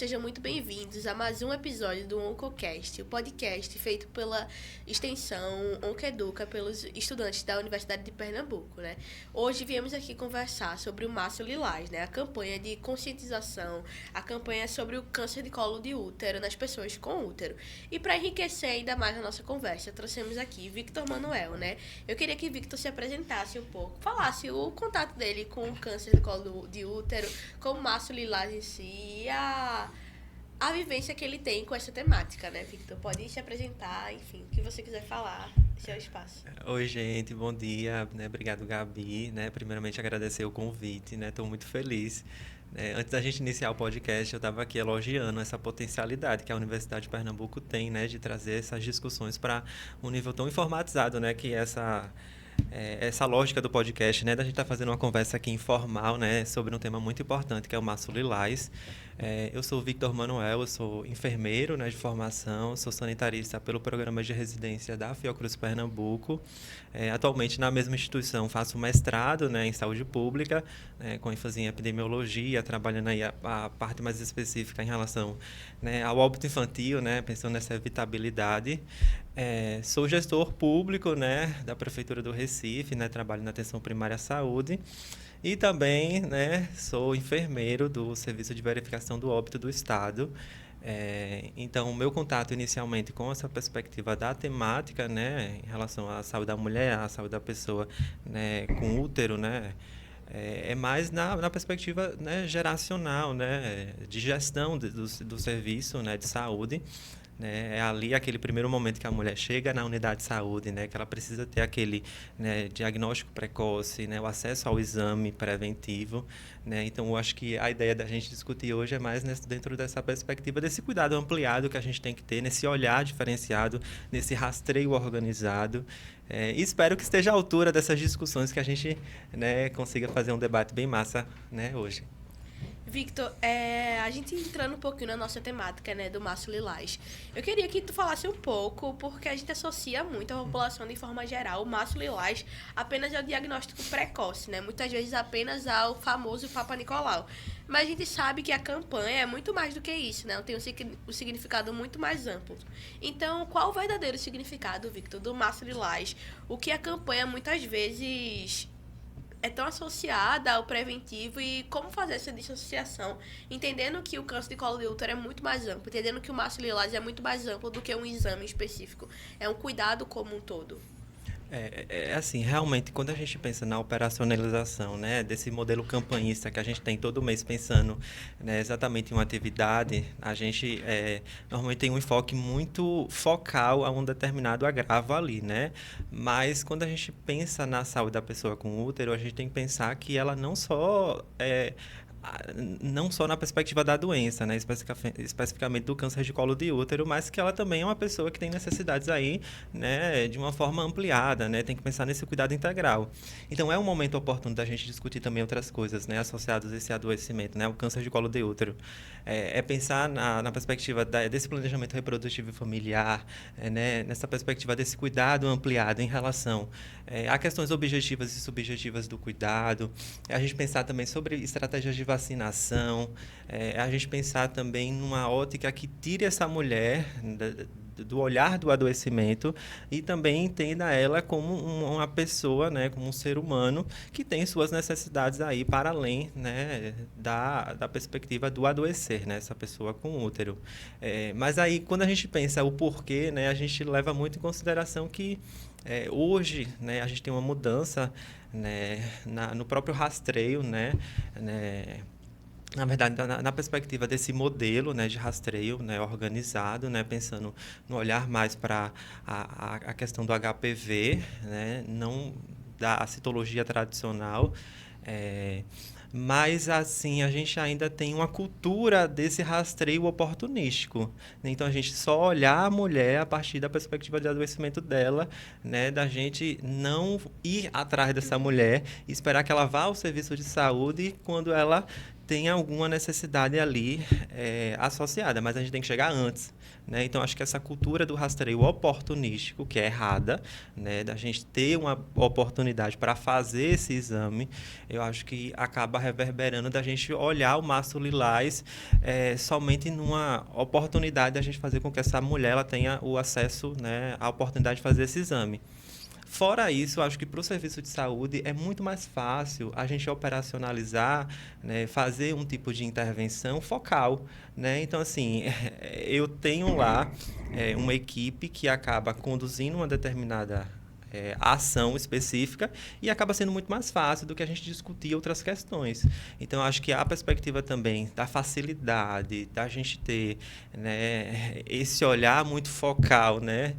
sejam muito bem-vindos a mais um episódio do OncoCast, o podcast feito pela extensão Oncoeduca pelos estudantes da Universidade de Pernambuco, né? Hoje viemos aqui conversar sobre o Março Lilás, né? A campanha de conscientização, a campanha sobre o câncer de colo de útero nas pessoas com útero. E para enriquecer ainda mais a nossa conversa, trouxemos aqui Victor Manuel, né? Eu queria que Victor se apresentasse um pouco, falasse o contato dele com o câncer de colo de útero, com o Março Lilás em si, e a vivência que ele tem com essa temática, né, Victor? Pode se apresentar, enfim, o que você quiser falar, seu espaço. Oi, gente, bom dia, né? Obrigado, Gabi, né? Primeiramente, agradecer o convite, né? Estou muito feliz. Antes da gente iniciar o podcast, eu estava aqui elogiando essa potencialidade que a Universidade de Pernambuco tem, né? De trazer essas discussões para um nível tão informatizado, né? Que essa lógica do podcast, né, da gente estar fazendo uma conversa aqui informal, né, sobre um tema muito importante, que é o Março Lilás. Eu sou o Victor Manuel, eu sou enfermeiro, né, de formação, sou sanitarista pelo programa de residência da Fiocruz Pernambuco. Atualmente, na mesma instituição, faço mestrado, né, em saúde pública, com ênfase em epidemiologia, trabalhando aí a parte mais específica em relação, né, ao óbito infantil, né, pensando nessa evitabilidade. Sou gestor público, né, da Prefeitura do Recife, né, trabalho na atenção primária à saúde e também, né, sou enfermeiro do Serviço de Verificação do Óbito do Estado. Então, o meu contato inicialmente com essa perspectiva da temática, né, em relação à saúde da mulher, à saúde da pessoa, né, com útero, né, é mais na perspectiva, né, geracional, né, de gestão do serviço, né, de saúde. Né? É ali aquele primeiro momento que a mulher chega na unidade de saúde, né? Que ela precisa ter aquele, né, diagnóstico precoce, né? O acesso ao exame preventivo. Né? Então, eu acho que a ideia da gente discutir hoje é mais dentro dessa perspectiva, desse cuidado ampliado que a gente tem que ter, nesse olhar diferenciado, nesse rastreio organizado. E espero que esteja à altura dessas discussões, que a gente, né, consiga fazer um debate bem massa, né, hoje. Victor, a gente entrando um pouquinho na nossa temática, né, do Março Lilás, eu queria que tu falasse um pouco, porque a gente associa muito a população de forma geral, o Março Lilás apenas ao diagnóstico precoce, né, muitas vezes apenas ao famoso Papa Nicolau. Mas a gente sabe que a campanha é muito mais do que isso, né, tem um significado muito mais amplo. Então, qual o verdadeiro significado, Victor, do Março Lilás? O que a campanha muitas vezes é tão associada ao preventivo e como fazer essa dissociação, entendendo que o câncer de colo de útero é muito mais amplo, entendendo que o Março Lilás é muito mais amplo do que um exame específico. É um cuidado como um todo. Assim, realmente, quando a gente pensa na operacionalização, né, desse modelo campanhista que a gente tem todo mês pensando, né, exatamente em uma atividade, a gente normalmente tem um enfoque muito focal a um determinado agravo ali, né? Mas quando a gente pensa na saúde da pessoa com útero, a gente tem que pensar que ela não só na perspectiva da doença, né, especificamente do câncer de colo de útero, mas que ela também é uma pessoa que tem necessidades aí, né, de uma forma ampliada, né, tem que pensar nesse cuidado integral. Então, é um momento oportuno da gente discutir também outras coisas, né, associadas a esse adoecimento, né, o câncer de colo de útero. Pensar na perspectiva desse planejamento reprodutivo e familiar, né, nessa perspectiva desse cuidado ampliado em relação a questões objetivas e subjetivas do cuidado, a gente pensar também sobre estratégias de vacinação, a gente pensar também numa ótica que tire essa mulher do olhar do adoecimento e também entenda ela como uma pessoa, né, como um ser humano que tem suas necessidades aí para além, né, da perspectiva do adoecer, né, essa pessoa com útero. Mas aí, quando a gente pensa o porquê, né, a gente leva muito em consideração que hoje, né, a gente tem uma mudança, né, no próprio rastreio, né, na verdade, na perspectiva desse modelo, né, de rastreio, né, organizado, né, pensando no olhar mais para a questão do HPV, né, não da citologia tradicional, mas, assim, a gente ainda tem uma cultura desse rastreio oportunístico. Então, a gente só olhar a mulher a partir da perspectiva de adoecimento dela, né? Da gente não ir atrás dessa mulher e esperar que ela vá ao serviço de saúde quando ela tem alguma necessidade ali associada, mas a gente tem que chegar antes, né? Então, acho que essa cultura do rastreio oportunístico, que é errada, né, da gente ter uma oportunidade para fazer esse exame, eu acho que acaba reverberando da gente olhar o Março Lilás somente numa oportunidade da gente fazer com que essa mulher ela tenha o acesso, né, à oportunidade de fazer esse exame. Fora isso, eu acho que para o serviço de saúde é muito mais fácil a gente operacionalizar, né, fazer um tipo de intervenção focal, né? Então, assim, eu tenho lá uma equipe que acaba conduzindo uma determinada ação específica e acaba sendo muito mais fácil do que a gente discutir outras questões. Então, acho que a perspectiva também da facilidade, da gente ter, né, esse olhar muito focal, né?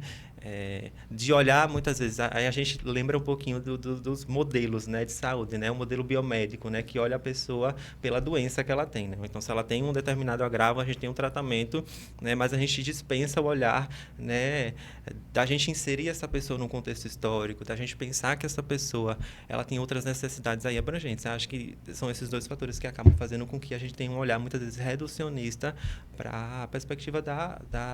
De olhar muitas vezes, aí a gente lembra um pouquinho dos modelos, né, de saúde, né, o modelo biomédico, né, que olha a pessoa pela doença que ela tem, né? Então, se ela tem um determinado agravo, a gente tem um tratamento, né, mas a gente dispensa o olhar, né, da gente inserir essa pessoa num contexto histórico, da gente pensar que essa pessoa ela tem outras necessidades aí abrangentes. Eu acho que são esses dois fatores que acabam fazendo com que a gente tenha um olhar muitas vezes reducionista para a perspectiva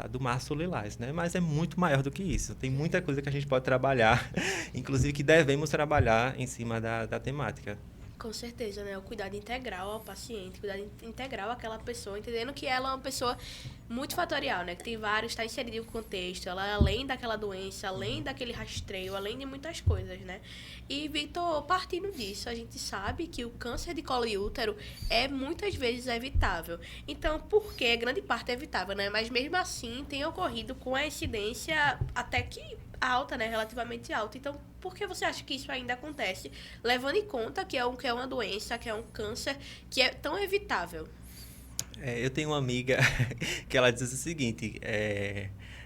do Março Lilás, né? Mas é muito maior do que isso. Tem muita coisa que a gente pode trabalhar, inclusive que devemos trabalhar em cima da temática. Com certeza, né? O cuidado integral ao paciente, cuidado integral àquela pessoa, entendendo que ela é uma pessoa multifatorial, né? Que tem vários, está inserida em um contexto, ela é além daquela doença, além daquele rastreio, além de muitas coisas, né? E, Victor, partindo disso, a gente sabe que o câncer de colo e útero é muitas vezes evitável. Então, por que grande parte é evitável, né? Mas mesmo assim tem ocorrido com a incidência até que alta, né? Relativamente alta. Então, por que você acha que isso ainda acontece? Levando em conta que é uma doença, que é um câncer, que é tão evitável. Eu tenho uma amiga que ela diz o seguinte,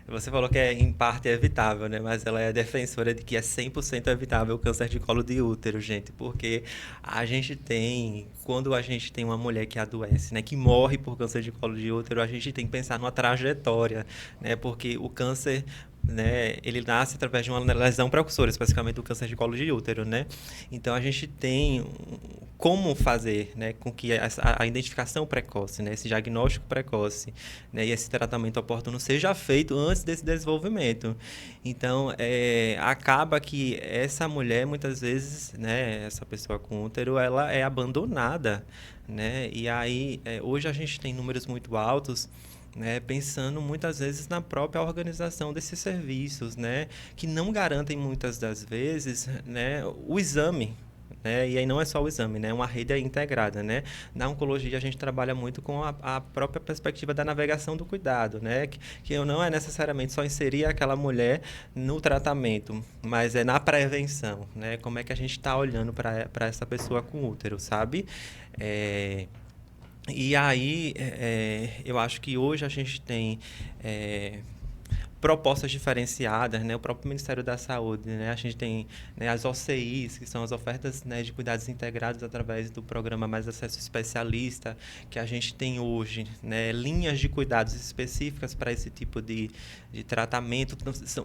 você falou que em parte é evitável, né? Mas ela é defensora de que é 100% evitável o câncer de colo de útero, gente. Porque a gente tem, quando a gente tem uma mulher que adoece, né? Que morre por câncer de colo de útero, a gente tem que pensar numa trajetória, né? Porque o câncer, né, ele nasce através de uma lesão precursora, especificamente do câncer de colo de útero, né? Então a gente tem como fazer, né, com que a identificação precoce, né, esse diagnóstico precoce, né, e esse tratamento oportuno seja feito antes desse desenvolvimento. Então acaba que essa mulher muitas vezes, né, essa pessoa com útero, ela é abandonada, né? E aí hoje a gente tem números muito altos, né, pensando muitas vezes na própria organização desses serviços, né, que não garantem muitas das vezes, né, o exame, né, e aí não é só o exame, né, é uma rede integrada, né. Na oncologia a gente trabalha muito com a própria perspectiva da navegação do cuidado, né, que não é necessariamente só inserir aquela mulher no tratamento, mas é na prevenção, né, como é que a gente está olhando para essa pessoa com útero, sabe? E aí, eu acho que hoje a gente tem propostas diferenciadas, né? O próprio Ministério da Saúde, né? A gente tem, né, as OCIs, que são as ofertas, né, de cuidados integrados através do programa Mais Acesso Especialista, que a gente tem hoje, né, linhas de cuidados específicas para esse tipo de tratamento.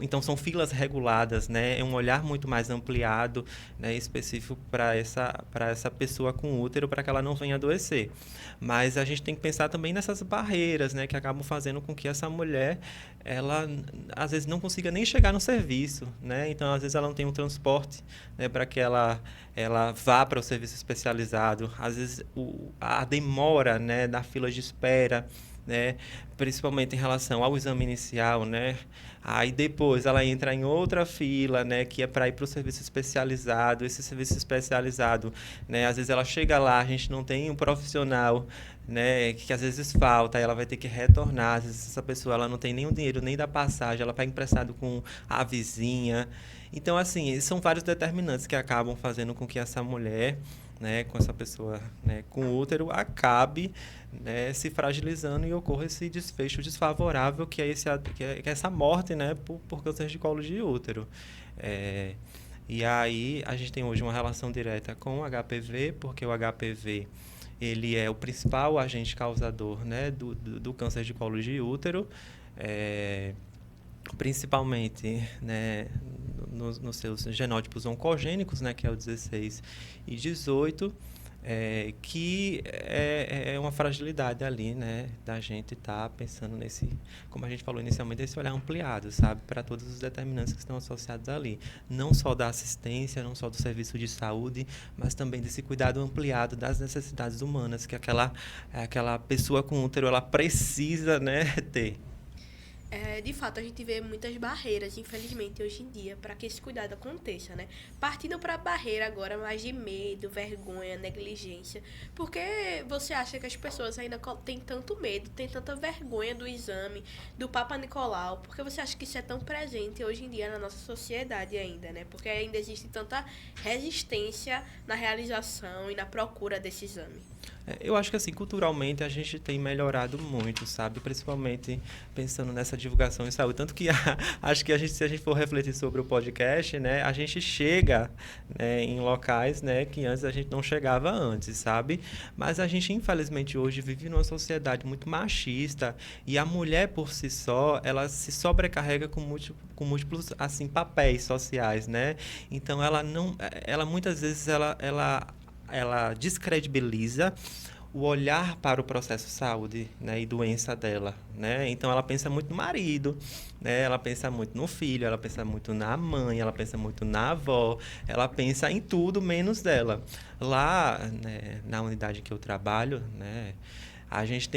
Então, são filas reguladas, né? É um olhar muito mais ampliado, né, específico para essa pessoa com útero, para que ela não venha adoecer. Mas a gente tem que pensar também nessas barreiras, né, que acabam fazendo com que essa mulher, ela às vezes não consiga nem chegar no serviço, né? Então, às vezes ela não tem um transporte, né, para que ela vá para o serviço especializado. Às vezes a demora, né, da fila de espera, né, principalmente em relação ao exame inicial, né? Aí depois ela entra em outra fila, né, que é para ir para o serviço especializado. Esse serviço especializado, né, às vezes ela chega lá, a gente não tem um profissional, né, que às vezes falta, ela vai ter que retornar. Às vezes essa pessoa ela não tem nem o dinheiro nem da passagem, ela pega emprestado com a vizinha. Então, assim, são vários determinantes que acabam fazendo com que essa mulher, né, com essa pessoa, né, com útero, acabe, né, se fragilizando e ocorra esse desfecho desfavorável que é essa morte, né, por câncer de colo de útero. E aí a gente tem hoje uma relação direta com o HPV, porque o HPV ele é o principal agente causador, né, do câncer de colo de útero, principalmente, né, nos seus genótipos oncogênicos, né, que é o 16 e 18, que é uma fragilidade ali, né, da gente estar pensando nesse, como a gente falou inicialmente, esse olhar ampliado, sabe, para todos os determinantes que estão associados ali, não só da assistência, não só do serviço de saúde, mas também desse cuidado ampliado das necessidades humanas que aquela pessoa com útero ela precisa, né, ter. De fato, a gente vê muitas barreiras, infelizmente, hoje em dia, para que esse cuidado aconteça, né? Partindo para a barreira agora mais de medo, vergonha, negligência. Por que você acha que as pessoas ainda têm tanto medo, têm tanta vergonha do exame, do Papa Nicolau? Por que você acha que isso é tão presente hoje em dia na nossa sociedade ainda, né? Porque ainda existe tanta resistência na realização e na procura desse exame. Eu acho que, assim, culturalmente a gente tem melhorado muito, sabe? Principalmente pensando nessa divulgação em saúde. Tanto que acho que se a gente for refletir sobre o podcast, né? A gente chega, né, em locais, né, que antes a gente não chegava antes, sabe? Mas a gente, infelizmente, hoje vive numa sociedade muito machista e a mulher, por si só, ela se sobrecarrega com múltiplos, assim, papéis sociais, né? Então, ela muitas vezes, ela descredibiliza o olhar para o processo de saúde, né, e doença dela, né? Então ela pensa muito no marido, né? Ela pensa muito no filho, ela pensa muito na mãe, ela pensa muito na avó, ela pensa em tudo menos dela. Lá, né, na unidade que eu trabalho, né, a gente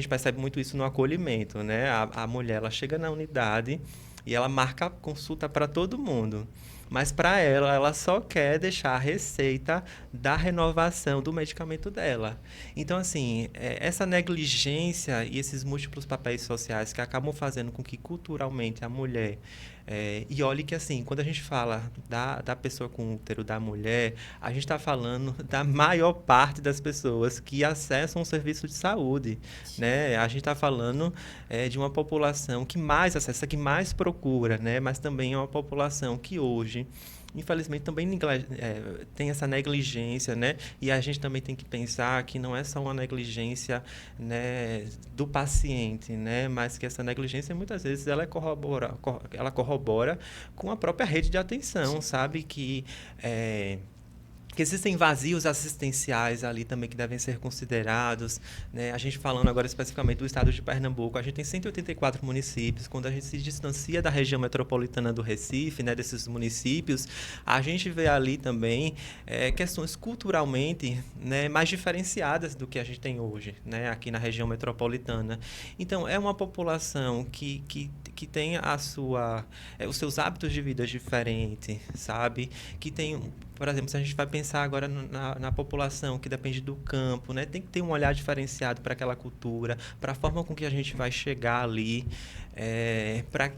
percebe muito isso no acolhimento, né? A mulher ela chega na unidade e ela marca consulta para todo mundo. Mas para ela só quer deixar a receita da renovação do medicamento dela. Então, assim, essa negligência e esses múltiplos papéis sociais que acabam fazendo com que culturalmente a mulher... e olhe que, assim, quando a gente fala da pessoa com útero, da mulher, a gente está falando da maior parte das pessoas que acessam o serviço de saúde, né? A gente está falando de uma população que mais acessa, que mais procura, né? Mas também é uma população que hoje, infelizmente, também tem essa negligência, né? E a gente também tem que pensar que não é só uma negligência, né, do paciente, né? Mas que essa negligência, muitas vezes, ela corrobora com a própria rede de atenção, sabe? Que existem vazios assistenciais ali também que devem ser considerados, né? A gente falando agora especificamente do estado de Pernambuco, a gente tem 184 municípios. Quando a gente se distancia da região metropolitana do Recife, né, desses municípios, a gente vê ali também questões culturalmente, né, mais diferenciadas do que a gente tem hoje, né, aqui na região metropolitana. Então, é uma população que tem os seus hábitos de vida diferentes, sabe? Que tem... Por exemplo, se a gente vai pensar agora na população que depende do campo, né? Tem que ter um olhar diferenciado para aquela cultura, para a forma com que a gente vai chegar ali,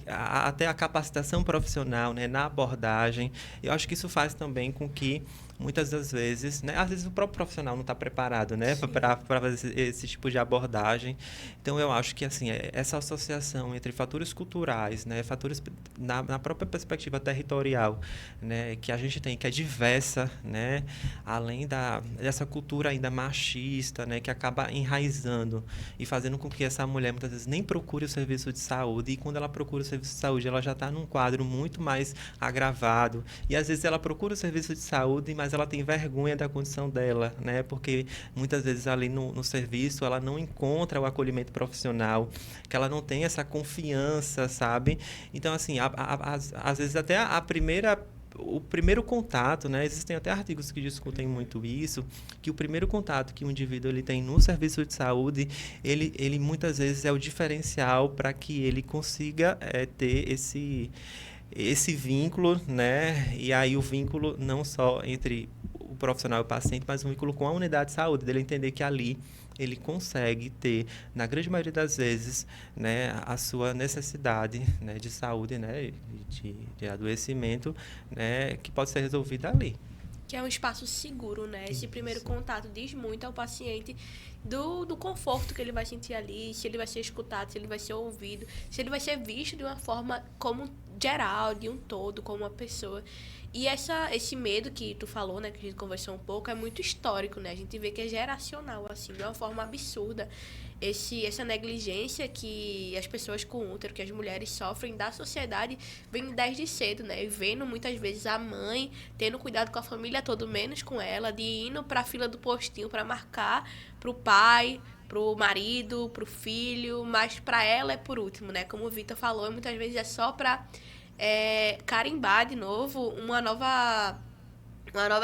até a capacitação profissional, né? Na abordagem. Eu acho que isso faz também com que muitas das vezes, né, às vezes o próprio profissional não está preparado, né, para fazer esse tipo de abordagem. Então, eu acho que, assim, essa associação entre fatores culturais, né, fatores na própria perspectiva territorial, né, que a gente tem, que é diversa, né, além dessa cultura ainda machista, né, que acaba enraizando e fazendo com que essa mulher, muitas vezes, nem procure o serviço de saúde, e quando ela procura o serviço de saúde, ela já está num quadro muito mais agravado, e às vezes ela procura o serviço de saúde, mas ela tem vergonha da condição dela, né? Porque muitas vezes ali no serviço ela não encontra o acolhimento profissional, que ela não tem essa confiança, sabe? Então, assim, às vezes até o primeiro contato, né? Existem até artigos que discutem muito isso, que o primeiro contato que o indivíduo ele tem no serviço de saúde, ele muitas vezes é o diferencial para que ele consiga ter esse vínculo, né? E aí o vínculo não só entre o profissional e o paciente, mas um vínculo com a unidade de saúde, dele entender que ali ele consegue ter, na grande maioria das vezes, né, a sua necessidade, né, de saúde, né, de adoecimento, né, que pode ser resolvida ali. Que é um espaço seguro, né? Esse primeiro contato diz muito ao paciente do conforto que ele vai sentir ali, se ele vai ser escutado, se ele vai ser ouvido, se ele vai ser visto de uma forma como geral, de um todo, como uma pessoa. E esse medo que tu falou, né, que a gente conversou um pouco, é muito histórico, né? A gente vê que é geracional, assim, de uma forma absurda. Essa negligência que as pessoas com útero, que as mulheres sofrem da sociedade, vem desde cedo, né? E vendo muitas vezes a mãe tendo cuidado com a família toda, menos com ela, de indo pra fila do postinho para marcar pro pai, pro marido, pro filho, mas pra ela é por último, né? Como o Vitor falou, muitas vezes é só pra carimbar de novo uma nova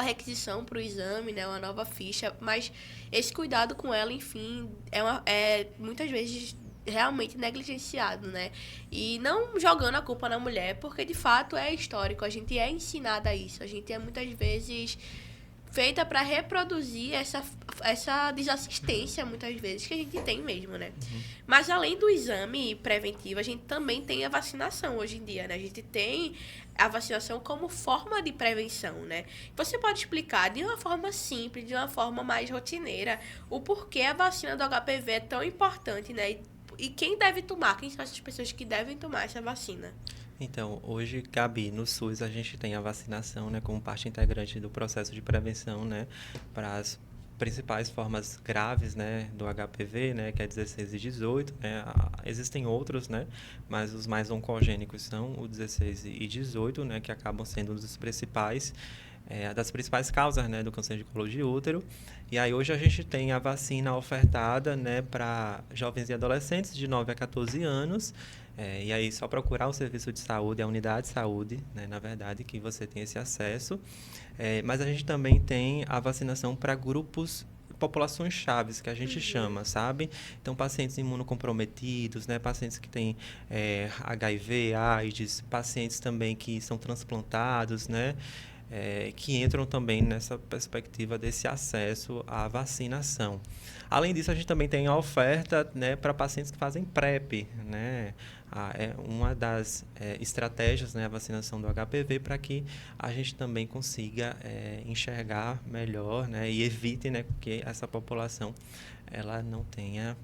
requisição para o exame, né? Uma nova ficha, mas esse cuidado com ela, enfim, é muitas vezes realmente negligenciado, né? E não jogando a culpa na mulher, porque de fato é histórico, a gente é ensinada a isso, a gente é muitas vezes feita para reproduzir essa desassistência, muitas vezes, que a gente tem mesmo, né? Mas além do exame preventivo, a gente também tem a vacinação hoje em dia, né? A gente tem a vacinação como forma de prevenção, né? Você pode explicar de uma forma simples, de uma forma mais rotineira, o porquê a vacina do HPV é tão importante, né? E quem deve tomar? Quem são essas pessoas que devem tomar essa vacina? Então, hoje, Gabi, no SUS a gente tem a vacinação, né, como parte integrante do processo de prevenção, né, para as principais formas graves, né, do HPV, né, que é 16 e 18, né, existem outros, né, mas os mais oncogênicos são o 16 e 18, né, que acabam sendo um dos principais, das principais causas, né, do câncer de colo de útero. E aí hoje a gente tem a vacina ofertada, né, para jovens e adolescentes de 9 a 14 anos. E aí só procurar o serviço de saúde, a unidade de saúde, né, na verdade, que você tem esse acesso. Mas a gente também tem a vacinação para grupos, populações chaves, que a gente chama, sabe? Então, pacientes imunocomprometidos, né? Pacientes que têm HIV, AIDS, pacientes também que são transplantados, né? Que entram também nessa perspectiva desse acesso à vacinação. Além disso, a gente também tem a oferta, né, para pacientes que fazem PrEP, né? É uma das estratégias, né, a vacinação do HPV, para que a gente também consiga enxergar melhor, né, e evite, né, que essa população ela não tenha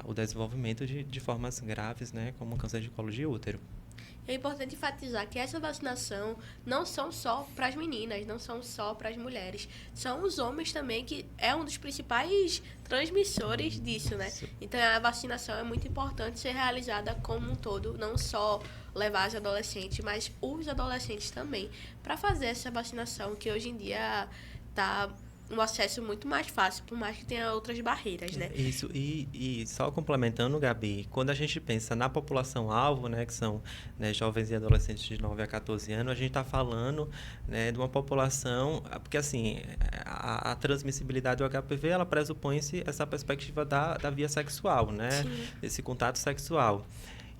o desenvolvimento de formas graves, né, como o câncer de colo de útero. É importante enfatizar que essa vacinação não são só para as meninas, não são só para as mulheres. São os homens também, que é um dos principais transmissores disso, né? Então, a vacinação é muito importante ser realizada como um todo, não só levar as adolescentes, mas os adolescentes também, para fazer essa vacinação que hoje em dia está um acesso muito mais fácil, por mais que tenha outras barreiras, né? Isso, e só complementando, Gabi, quando a gente pensa na população-alvo, né, que são, né, jovens e adolescentes de 9 a 14 anos, a gente está falando, né, de uma população, porque assim, a transmissibilidade do HPV, ela pressupõe-se essa perspectiva da via sexual, né? Sim. Esse contato sexual.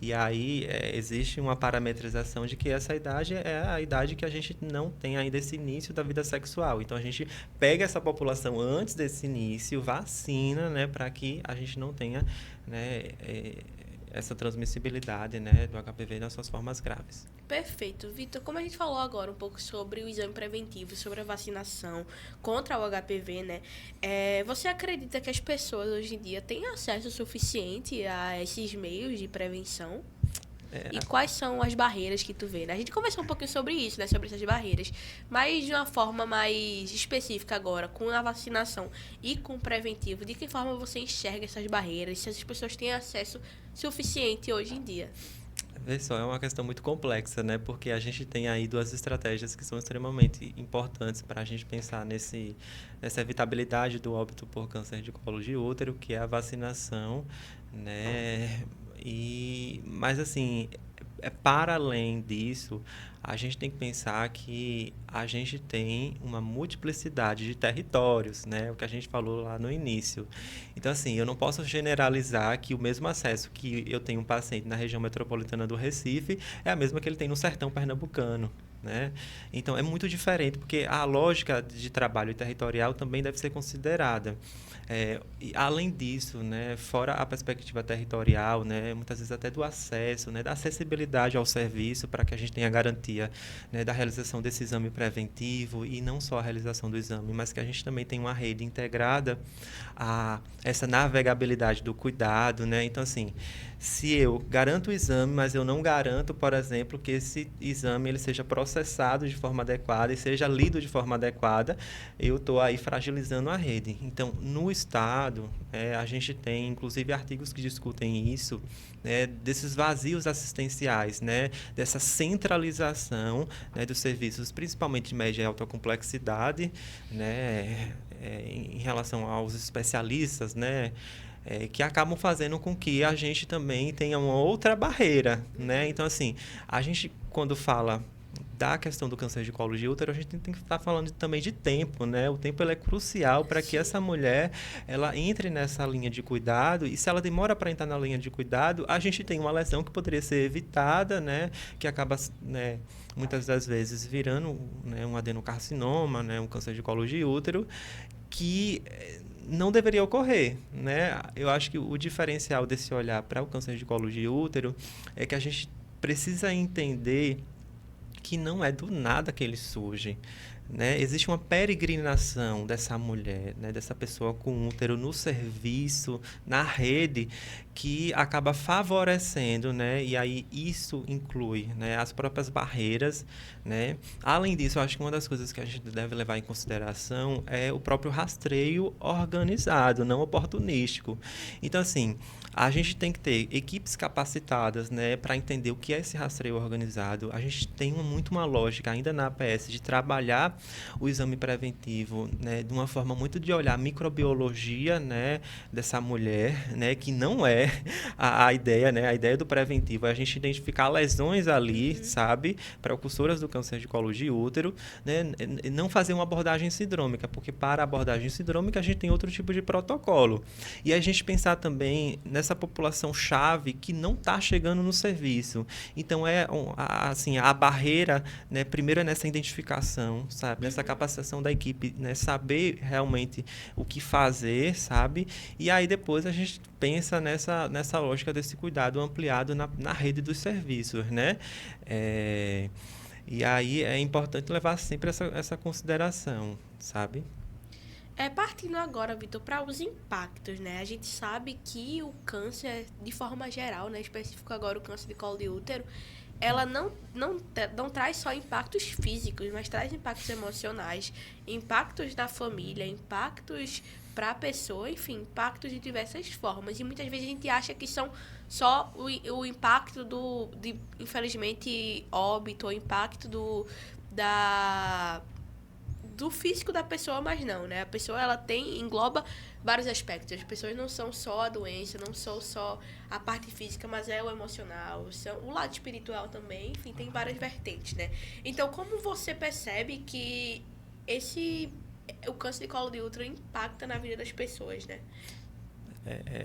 E aí existe uma parametrização de que essa idade é a idade que a gente não tem ainda esse início da vida sexual. Então, a gente pega essa população antes desse início, vacina, né, para que a gente não tenha, né, essa transmissibilidade, né, do HPV nas suas formas graves. Perfeito. Vitor, como a gente falou agora um pouco sobre o exame preventivo, sobre a vacinação contra o HPV, né? Você acredita que as pessoas hoje em dia têm acesso suficiente a esses meios de prevenção? E quais são as barreiras que tu vê, né? A gente conversou um pouquinho sobre isso, né? Sobre essas barreiras. Mas de uma forma mais específica agora, com a vacinação e com o preventivo, de que forma você enxerga essas barreiras? Se as pessoas têm acesso suficiente hoje em dia? Vê só, é uma questão muito complexa, né? Porque a gente tem aí duas estratégias que são extremamente importantes para a gente pensar nessa evitabilidade do óbito por câncer de colo de útero, que é a vacinação, né? Mas assim, para além disso, a gente tem que pensar que a gente tem uma multiplicidade de territórios, né? O que a gente falou lá no início. Então, assim, eu não posso generalizar que o mesmo acesso que eu tenho um paciente na região metropolitana do Recife é a mesma que ele tem no sertão pernambucano, né? Então, é muito diferente, porque a lógica de trabalho territorial também deve ser considerada. E além disso, né, fora a perspectiva territorial, né, muitas vezes até do acesso, né, da acessibilidade ao serviço, para que a gente tenha garantia garantia, né, da realização desse exame preventivo e não só a realização do exame, mas que a gente também tem uma rede integrada a essa navegabilidade do cuidado, né? Então, assim, se eu garanto o exame, mas eu não garanto, por exemplo, que esse exame ele seja processado de forma adequada e seja lido de forma adequada, eu estou aí fragilizando a rede. Então, no Estado, a gente tem, inclusive, artigos que discutem isso, né, desses vazios assistenciais, né, dessa centralização, né, dos serviços, principalmente de média e alta complexidade, né, em relação aos especialistas, né, que acabam fazendo com que a gente também tenha uma outra barreira, né? Então, assim, a gente, quando fala da questão do câncer de colo de útero, a gente tem que estar falando também de tempo, né? O tempo ele é crucial para que essa mulher ela entre nessa linha de cuidado, e se ela demora para entrar na linha de cuidado, a gente tem uma lesão que poderia ser evitada, né? Que acaba, né, muitas das vezes virando, né, um adenocarcinoma, né, um câncer de colo de útero, que não deveria ocorrer, né? Eu acho que o diferencial desse olhar para o câncer de colo de útero é que a gente precisa entender que não é do nada que ele surge, né? Existe uma peregrinação dessa mulher, né? Dessa pessoa com útero no serviço, na rede, que acaba favorecendo, né? E aí isso inclui, né, as próprias barreiras, né? Além disso, eu acho que uma das coisas que a gente deve levar em consideração é o próprio rastreio organizado, não oportunístico. Então, assim, a gente tem que ter equipes capacitadas, né, para entender o que é esse rastreio organizado. A gente tem muito uma lógica ainda na APS de trabalhar o exame preventivo, né, de uma forma muito de olhar a microbiologia, né, dessa mulher, né, que não é a ideia, né, a ideia do preventivo é a gente identificar lesões ali, sabe, precursoras do câncer de colo de útero, né, não fazer uma abordagem sindrômica, porque para a abordagem sindrômica a gente tem outro tipo de protocolo. E a gente pensar também nessa população-chave que não está chegando no serviço. Então, assim, a barreira, né, primeiro é nessa identificação, sabe? Nessa capacitação da equipe, né, saber realmente o que fazer, sabe? E aí depois a gente pensa nessa lógica desse cuidado ampliado na rede dos serviços, né? E aí é importante levar sempre essa consideração, sabe? Partindo agora, Vitor, para os impactos, né? A gente sabe que o câncer, de forma geral, né? Específico agora o câncer de colo de útero, ela não traz só impactos físicos, mas traz impactos emocionais, impactos na família, impactos para a pessoa, enfim, impactos de diversas formas. E muitas vezes a gente acha que são só o impacto de infelizmente, óbito, o impacto do físico da pessoa, mas não, né? A pessoa, ela engloba vários aspectos. As pessoas não são só a doença, não são só a parte física, mas é o emocional, o lado espiritual também, enfim, tem várias vertentes, né? Então, como você percebe que o câncer de colo de útero impacta na vida das pessoas, né?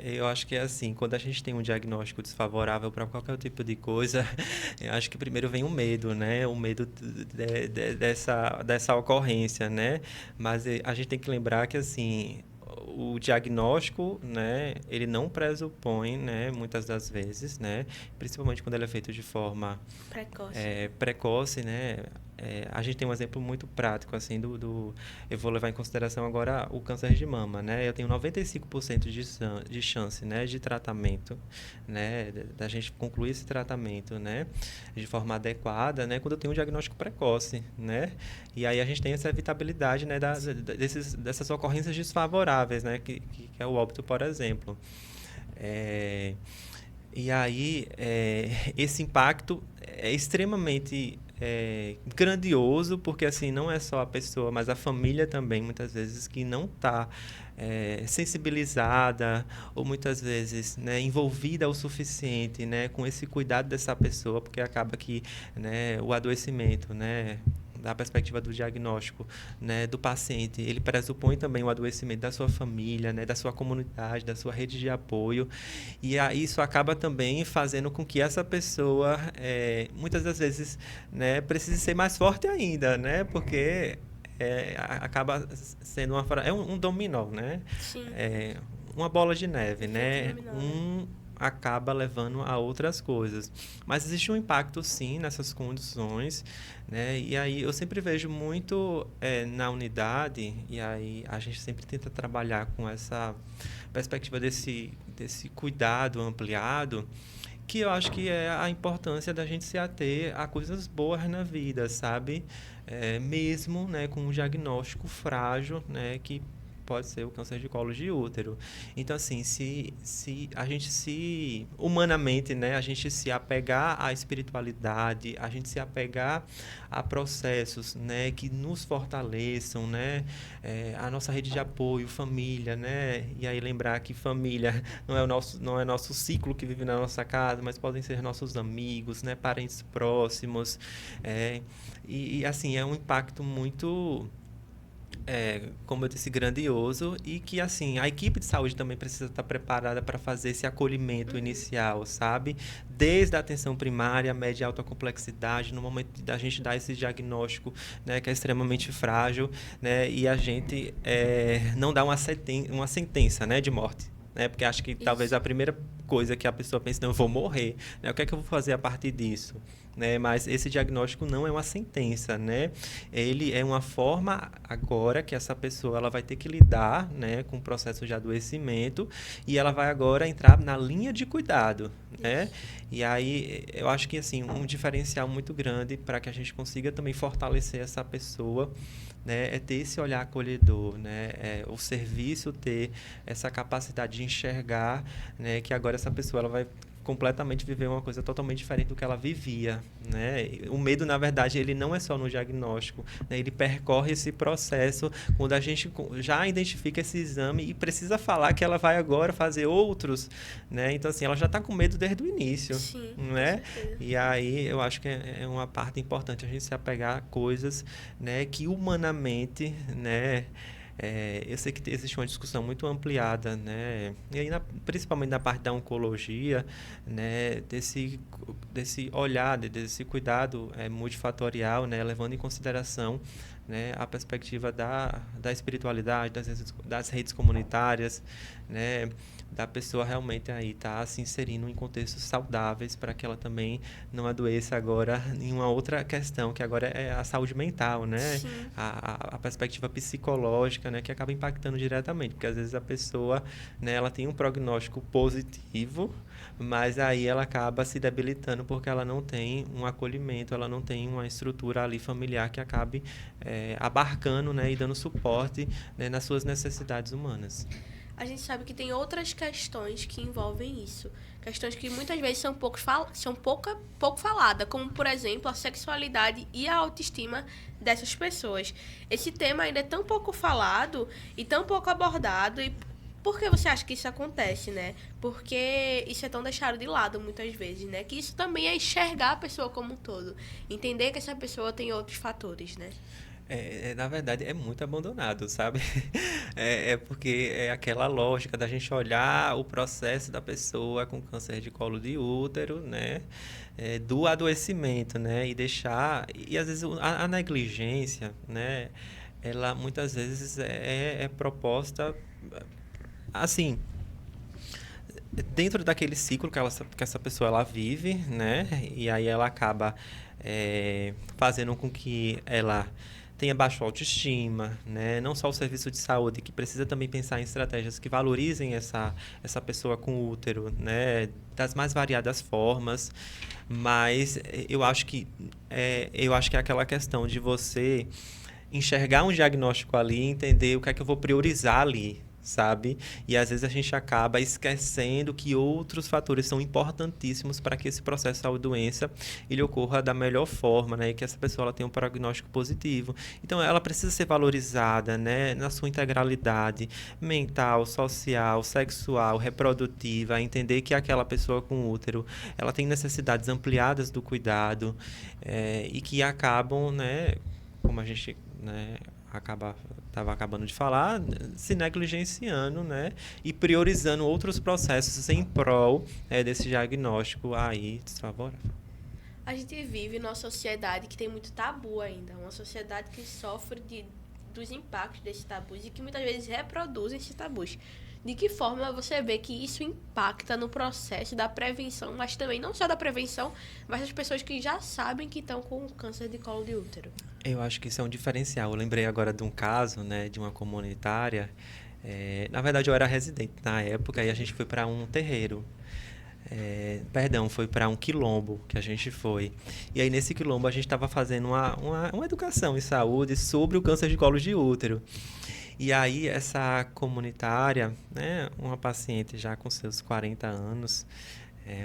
Eu acho que é assim, quando a gente tem um diagnóstico desfavorável para qualquer tipo de coisa, eu acho que primeiro vem o medo, né? O medo dessa ocorrência, né? Mas a gente tem que lembrar que, assim, o diagnóstico, né, ele não pressupõe, né, muitas das vezes, né, principalmente quando ele é feito de forma precoce, né, a gente tem um exemplo muito prático, assim, eu vou levar em consideração agora o câncer de mama, né, eu tenho 95% de chance, né, de tratamento, né, da gente concluir esse tratamento, né, de forma adequada, né, quando eu tenho um diagnóstico precoce, né, e aí a gente tem essa evitabilidade, né, dessas ocorrências desfavoráveis, né, que é o óbito, por exemplo. E aí, esse impacto é extremamente grandioso, porque assim, não é só a pessoa, mas a família também, muitas vezes, que não está sensibilizada ou muitas vezes, né, envolvida o suficiente, né, com esse cuidado dessa pessoa, porque acaba que, né, o adoecimento, né, da perspectiva do diagnóstico, né, do paciente, ele pressupõe também o adoecimento da sua família, né, da sua comunidade, da sua rede de apoio, e aí isso acaba também fazendo com que essa pessoa, muitas das vezes, né, precise ser mais forte ainda, né, porque acaba sendo um dominó, né? Sim. Uma bola de neve, né? acaba levando a outras coisas. Mas existe um impacto, sim, nessas condições, né? E aí eu sempre vejo muito na unidade, e aí a gente sempre tenta trabalhar com essa perspectiva desse cuidado ampliado, que eu acho que é a importância da gente se ater a coisas boas na vida, sabe? Mesmo, né, com um diagnóstico frágil, né, que pode ser o câncer de colo de útero. Então, assim, se a gente se, humanamente, né, a gente se apegar à espiritualidade, a gente se apegar a processos, né, que nos fortaleçam, né, a nossa rede de apoio, família, né, e aí lembrar que família não é nosso ciclo que vive na nossa casa, mas podem ser nossos amigos, né, parentes próximos, assim, é um impacto muito como eu disse, grandioso, e que, assim, a equipe de saúde também precisa estar preparada para fazer esse acolhimento inicial, sabe? Desde a atenção primária, média e alta complexidade, no momento da gente dar esse diagnóstico, né, que é extremamente frágil, né, e a gente não dar uma sentença, né, de morte. Né? Porque acho que talvez Isso. a primeira coisa que a pessoa pensa, não, eu vou morrer, né? O que é que eu vou fazer a partir disso? Né? Mas esse diagnóstico não é uma sentença, né? Ele é uma forma agora que essa pessoa ela vai ter que lidar, né, com o processo de adoecimento, e ela vai agora entrar na linha de cuidado, né? Isso. E aí eu acho que assim um diferencial muito grande para que a gente consiga também fortalecer essa pessoa, né, é ter esse olhar acolhedor, né, o serviço ter essa capacidade de enxergar, né, que agora essa pessoa ela vai completamente viver uma coisa totalmente diferente do que ela vivia, né? O medo, na verdade, ele não é só no diagnóstico, né? Ele percorre esse processo quando a gente já identifica esse exame e precisa falar que ela vai agora fazer outros, né? Então, assim, ela já está com medo desde o início, Sim, com né? certeza. E aí eu acho que é uma parte importante a gente se apegar a coisas, né, que humanamente, né, eu sei que existe uma discussão muito ampliada, né, e aí principalmente na parte da oncologia, né, desse olhar, desse cuidado multifatorial, né, levando em consideração, né, a perspectiva da espiritualidade, das redes comunitárias, né, da pessoa realmente aí estar se inserindo em contextos saudáveis para que ela também não adoeça agora em uma outra questão, que agora é a saúde mental, né? Sim. A perspectiva psicológica, né? Que acaba impactando diretamente, porque às vezes a pessoa, né, ela tem um prognóstico positivo, mas aí ela acaba se debilitando porque ela não tem um acolhimento, ela não tem uma estrutura ali familiar que acabe abarcando, né, e dando suporte, né, nas suas necessidades humanas. A gente sabe que tem outras questões que envolvem isso. Questões que muitas vezes são pouco faladas, como, por exemplo, a sexualidade e a autoestima dessas pessoas. Esse tema ainda é tão pouco falado e tão pouco abordado. E por que você acha que isso acontece, né? Porque isso é tão deixado de lado muitas vezes, né? Que isso também é enxergar a pessoa como um todo. Entender que essa pessoa tem outros fatores, né? Na verdade, é muito abandonado, sabe? Porque é aquela lógica da gente olhar o processo da pessoa com câncer de colo de útero, né? Do adoecimento, né? E deixar... E às vezes a negligência, né? Ela muitas vezes é proposta, assim, dentro daquele ciclo que essa pessoa ela vive, né? E aí ela acaba fazendo com que ela tenha baixa autoestima, né? Não só o serviço de saúde, que precisa também pensar em estratégias que valorizem essa pessoa com útero, né? Das mais variadas formas, mas eu acho que é aquela questão de você enxergar um diagnóstico ali, entender o que é que eu vou priorizar ali, sabe? E às vezes a gente acaba esquecendo que outros fatores são importantíssimos para que esse processo de saúde-doença ele ocorra da melhor forma, né? E que essa pessoa ela tenha um prognóstico positivo. Então ela precisa ser valorizada, né? Na sua integralidade mental, social, sexual, reprodutiva, entender que aquela pessoa com útero ela tem necessidades ampliadas do cuidado e que acabam, né? Como a gente, né, estava acabando de falar, se negligenciando, né, e priorizando outros processos em prol desse diagnóstico aí desfavorável. A gente vive numa sociedade que tem muito tabu ainda. Uma sociedade que sofre dos impactos desses tabus e que muitas vezes reproduzem esses tabus. de que forma você vê que isso impacta no processo da prevenção, mas também não só da prevenção, mas das pessoas que já sabem que estão com câncer de colo de útero? Eu acho que isso é um diferencial. Eu lembrei agora de um caso, né, de uma comunitária. Na verdade, eu era residente na época e a gente foi para um terreiro. Perdão, foi para um quilombo que a gente foi. E aí, nesse quilombo, a gente estava fazendo uma educação em saúde sobre o câncer de colo de útero. E aí, essa comunitária, né, uma paciente já com seus 40 anos,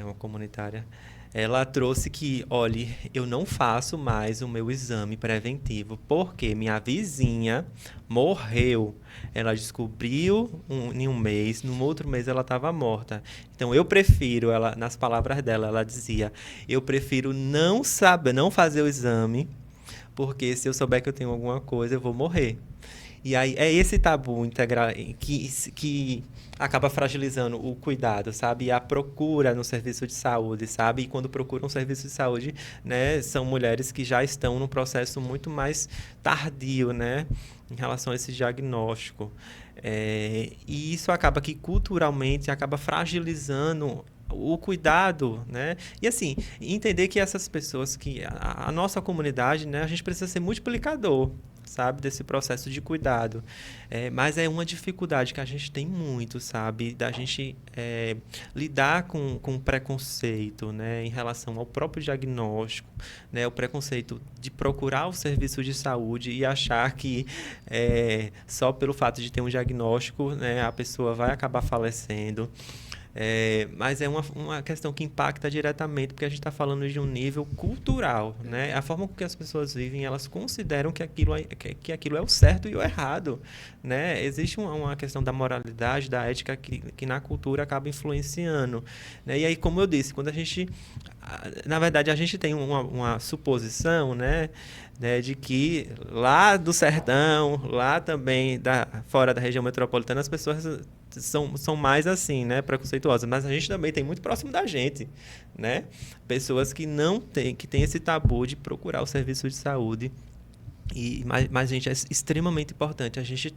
uma comunitária, ela trouxe que, olhe, eu não faço mais o meu exame preventivo porque minha vizinha morreu. Ela descobriu em um mês, no outro mês ela estava morta. Então eu prefiro, ela, nas palavras dela, ela dizia, eu prefiro não saber, não fazer o exame, porque se eu souber que eu tenho alguma coisa, eu vou morrer. E aí é esse tabu integral que acaba fragilizando o cuidado, sabe? E a procura no serviço de saúde, sabe? E quando procuram um serviço de saúde, né, são mulheres que já estão num processo muito mais tardio, né, em relação a esse diagnóstico. E isso acaba que culturalmente acaba fragilizando o cuidado, né? E assim, entender que essas pessoas, que a nossa comunidade, né, a gente precisa ser multiplicador, sabe, desse processo de cuidado. Mas é uma dificuldade que a gente tem muito, sabe, da gente lidar com preconceito, né, em relação ao próprio diagnóstico, né, o preconceito de procurar o serviço de saúde e achar que só pelo fato de ter um diagnóstico, né, a pessoa vai acabar falecendo. Mas é uma questão que impacta diretamente, porque a gente está falando de um nível cultural, né? A forma com que as pessoas vivem, elas consideram que aquilo é o certo e o errado, né? Existe uma questão da moralidade, da ética que na cultura acaba influenciando, né? E aí, como eu disse, quando a gente... Na verdade, a gente tem uma suposição, né, de que lá do sertão, lá também fora da região metropolitana, as pessoas são mais assim, né, preconceituosas, mas a gente também tem muito próximo da gente, né, pessoas que que têm esse tabu de procurar o serviço de saúde. Mas, gente, é extremamente importante a gente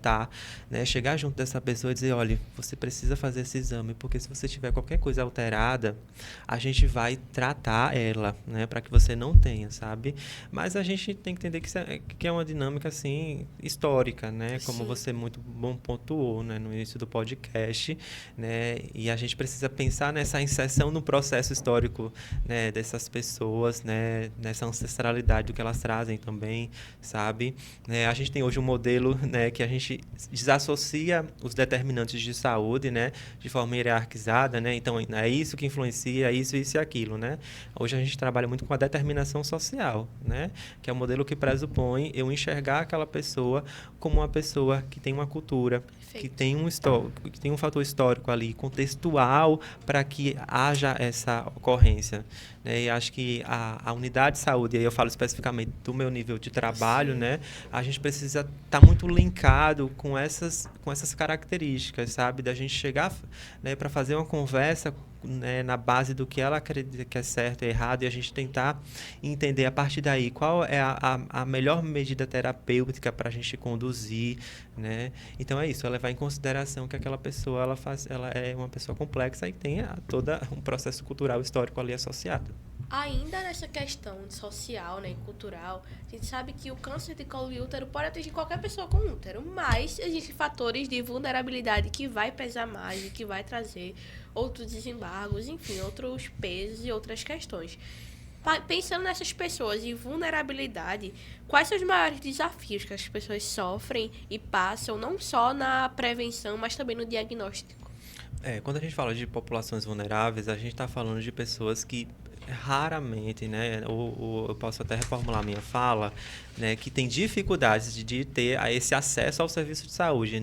né, chegar junto dessa pessoa e dizer, olha, você precisa fazer esse exame, porque se você tiver qualquer coisa alterada, a gente vai tratar ela, né, para que você não tenha, sabe? Mas a gente tem que entender que é uma dinâmica, assim, histórica, né? Como Sim. você muito bom pontuou, né, no início do podcast, né? E a gente precisa pensar nessa inserção no processo histórico, né, dessas pessoas, né, nessa ancestralidade do que elas trazem também, sabe? A gente tem hoje um modelo, né, que a gente desassocia os determinantes de saúde, né, de forma hierarquizada, né? Então, é isso que influencia, isso e aquilo, né? Hoje a gente trabalha muito com a determinação social, né? Que é um modelo que pressupõe eu enxergar aquela pessoa como uma pessoa que tem uma cultura, que tem um fator histórico ali, contextual, para que haja essa ocorrência, né? E acho que a unidade de saúde, aí eu falo especificamente do meu nível de trabalho, né? A gente precisa estar muito linkado com essas características, sabe? Da gente chegar, né, para fazer uma conversa, né, na base do que ela acredita que é certo e errado, e a gente tentar entender a partir daí qual é a melhor medida terapêutica para a gente conduzir, né? Então é isso, é levar em consideração que aquela pessoa ela é uma pessoa complexa e tem todo um processo cultural histórico ali associado. Ainda nessa questão social, né, e cultural, a gente sabe que o câncer de colo de útero pode atingir qualquer pessoa com útero, mas existem fatores de vulnerabilidade que vai pesar mais e que vai trazer outros desembargos, enfim, outros pesos e outras questões. Pensando nessas pessoas e vulnerabilidade, quais são os maiores desafios que as pessoas sofrem e passam, não só na prevenção, mas também no diagnóstico? Quando a gente fala de populações vulneráveis, a gente está falando de pessoas que raramente, né, ou eu posso até reformular minha fala, né, que tem dificuldades de ter esse acesso ao serviço de saúde,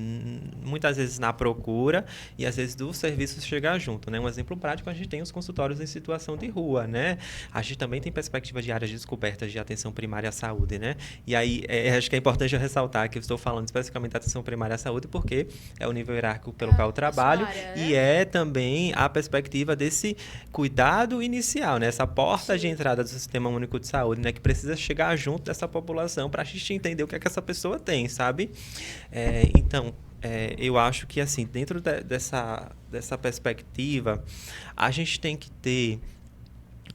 muitas vezes na procura e às vezes do serviço chegar junto, né? Um exemplo prático, a gente tem os consultórios em situação de rua, né? A gente também tem perspectiva de áreas descobertas de atenção primária à saúde, né? E aí, acho que é importante eu ressaltar que eu estou falando especificamente da atenção primária à saúde porque é o nível hierárquico pelo qual eu trabalho área, né? E é também a perspectiva desse cuidado inicial, né? Essa porta de entrada do Sistema Único de Saúde, né? Que precisa chegar junto dessa população para a gente entender o que é que essa pessoa tem, sabe? Então, eu acho que, assim, dentro dessa perspectiva, a gente tem que ter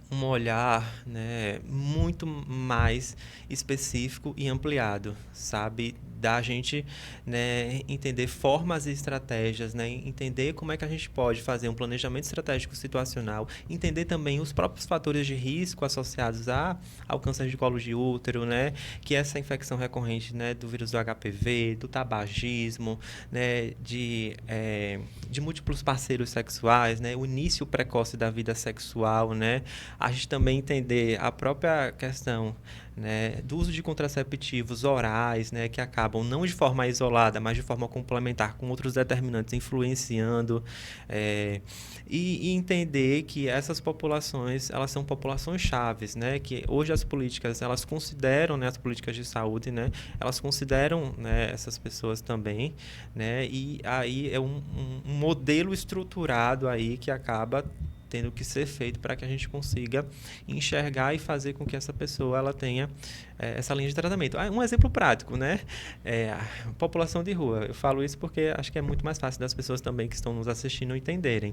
um olhar, né, muito mais específico e ampliado, sabe? Da gente, né, entender formas e estratégias, né, entender como é que a gente pode fazer um planejamento estratégico situacional, entender também os próprios fatores de risco associados ao câncer de colo de útero, né, que é essa infecção recorrente, né, do vírus do HPV, do tabagismo, né, de múltiplos parceiros sexuais, né, o início precoce da vida sexual, né, a gente também entender a própria questão, né, do uso de contraceptivos orais, né, que acabam não de forma isolada, mas de forma complementar com outros determinantes influenciando, e entender que essas populações, elas são populações chaves, né, que hoje as políticas, elas consideram, né, as políticas de saúde, né, elas consideram, né, essas pessoas também, né, e aí é um modelo estruturado aí que acaba tendo que ser feito para que a gente consiga enxergar e fazer com que essa pessoa ela tenha essa linha de tratamento. Um exemplo prático, né? A população de rua. Eu falo isso porque acho que é muito mais fácil das pessoas também que estão nos assistindo entenderem.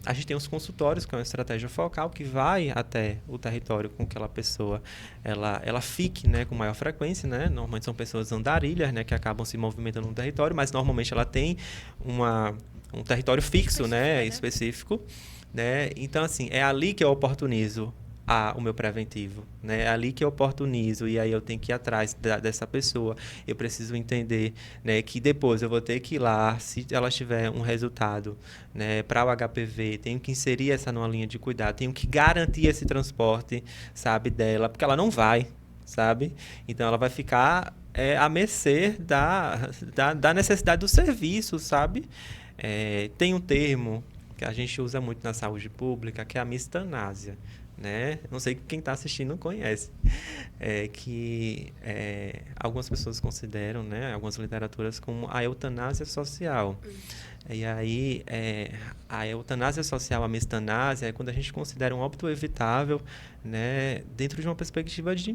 A gente tem os consultórios, que é uma estratégia focal que vai até o território com que aquela pessoa ela fique, né, com maior frequência, né? Normalmente são pessoas andarilhas, né, que acabam se movimentando no território, mas normalmente ela tem um território fixo, né, específico, né? Então, assim, é ali que eu oportunizo o meu preventivo, né? É ali que eu oportunizo e aí eu tenho que ir atrás dessa pessoa. Eu preciso entender, né, que depois eu vou ter que ir lá, se ela tiver um resultado, né, para o HPV, tenho que inserir essa numa linha de cuidado, tenho que garantir esse transporte, sabe, dela, porque ela não vai, sabe? Então, ela vai ficar à mercê da necessidade do serviço, sabe? Tem um termo que a gente usa muito na saúde pública, que é a mistanásia, né? Não sei quem está assistindo não conhece. Algumas pessoas consideram, né, algumas literaturas, como a eutanásia social. E aí, a eutanásia social, a mistanásia, é quando a gente considera um óbito evitável, né, dentro de uma perspectiva de